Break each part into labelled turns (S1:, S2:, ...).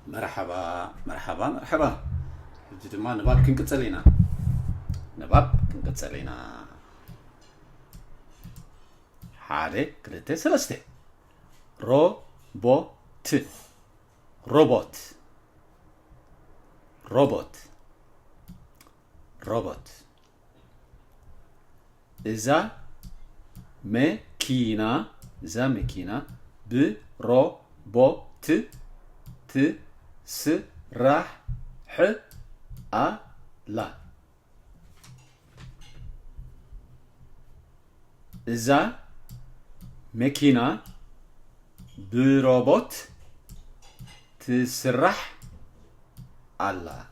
S1: مرحبا مرحبا مرحبا. جد ما نباب كنقصلينا نباب كنقصلينا حاله كلته سلسته روبوت روبوت روبوت روبوت إذا مكينة بروبوت تسرح لا إذا مكينة بروبوت تسرح الله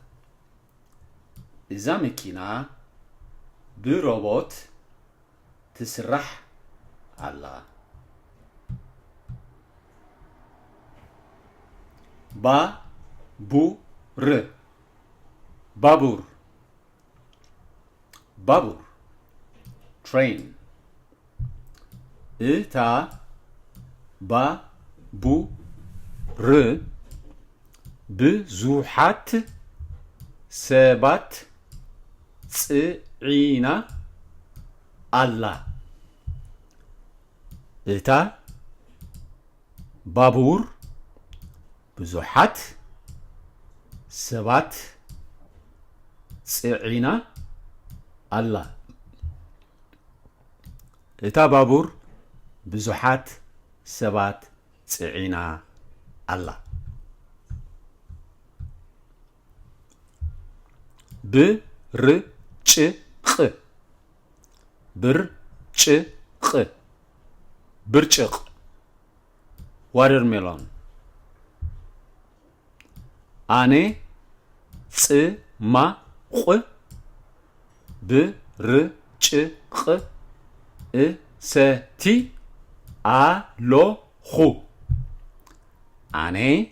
S1: إذا مكينة بروبوت تسرح الله بابور بابور بابور train إتا بابور بزوحات سبات صعينا الله إتا بابور بزوحات سبات صعينا الله إتا بابور بزوحات سبات صعينا الله برچق برچق برچق watermelon أنا صماق برچق ستي ألوخو أنا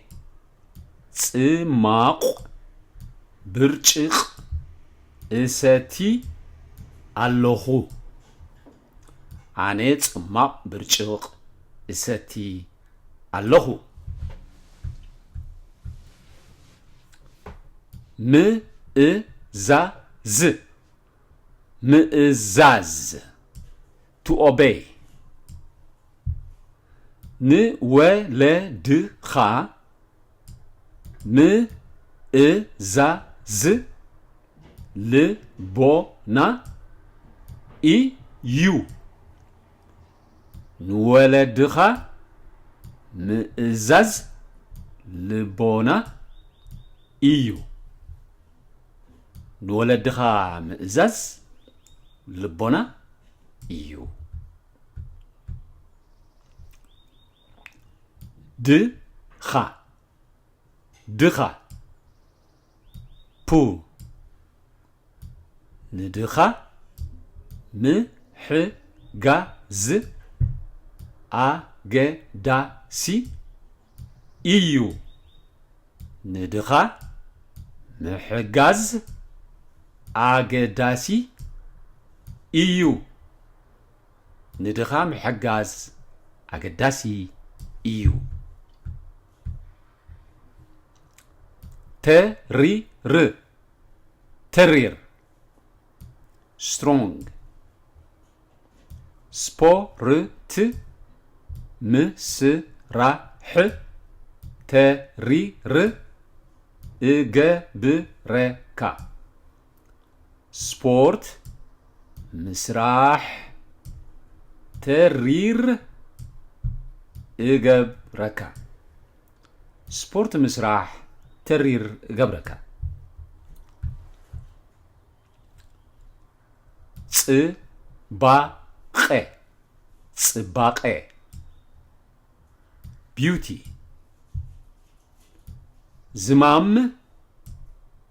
S1: صماق برچق ستي ألوخو أنا صماق برچق ستي ألوخو مئزاز مئزاز to obey نولدخا مئزاز لبونا إيو نولدخا مئزاز لبونا إيو نولدخا مئزاز لبونا إيو دخا دخا بو ندخا محجز أجداسي إيو ندخا محجز أجداسي إيو ندخا محجز أجداسي إيو ترير ترير strong سبورت مسرح ترير إجبركا سبورت مسرح ترير إجبركا سبورت مسرح ترير إجبركا صباقة صباقة beauty زمام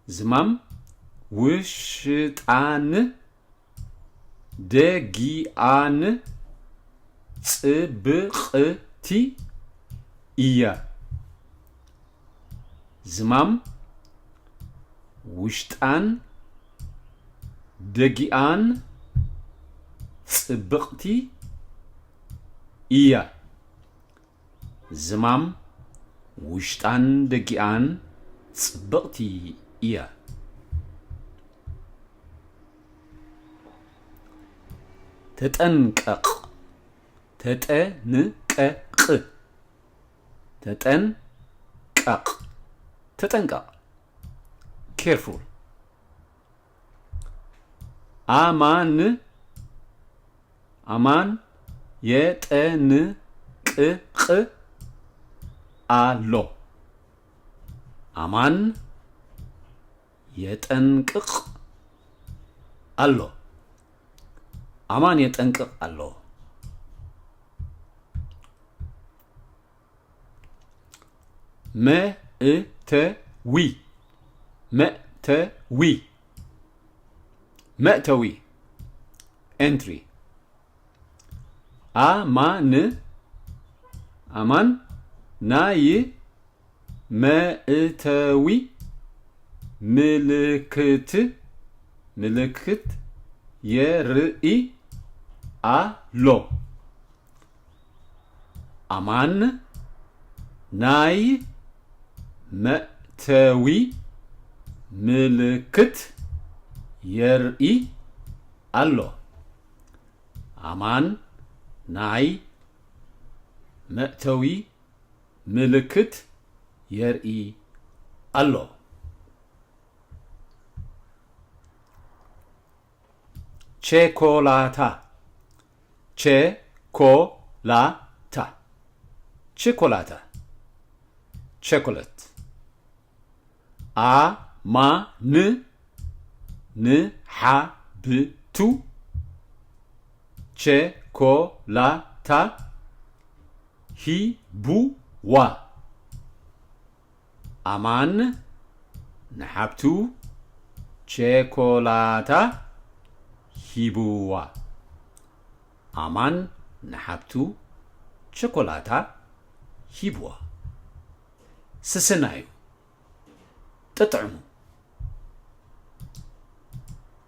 S1: زمام وشتان دقيقان صبقتي إيا زمام وشتان دقيقان صبقتي إيا زمام ውሽጣን ደጊኣን ጽብቕቲ እያ ተጠንቀቕ ተጠንቀቕ ተጠንቀቕ ተጠንቀቕ careful አማን አማን የጠንቅቅ አሎ አማን የጠንቅቅ አሎ አማን የጠንቅቅ አሎ መእተዊ መእተዊ መእተዊ entry አማን አማን ናይ መእተዊ ምልክት ምልክት የርኢ አሎ አማን ናይ መእተዊ ምልክት የርኢ አሎ አማን ናይ መእተዊ ምልክት የርኢ አሎ ቸኮላታ ቸኮላታ ቸኮላታ ቸኮሌት አማን ንሓብቱ ቸኮላታ ሂቡዋ አማን ንሓብቱ ቸኮላታ ሂቡዋ አማን ንሓብቱ ቸኮላታ ሂቡዋ ስስናዩ ጥጥዕሙ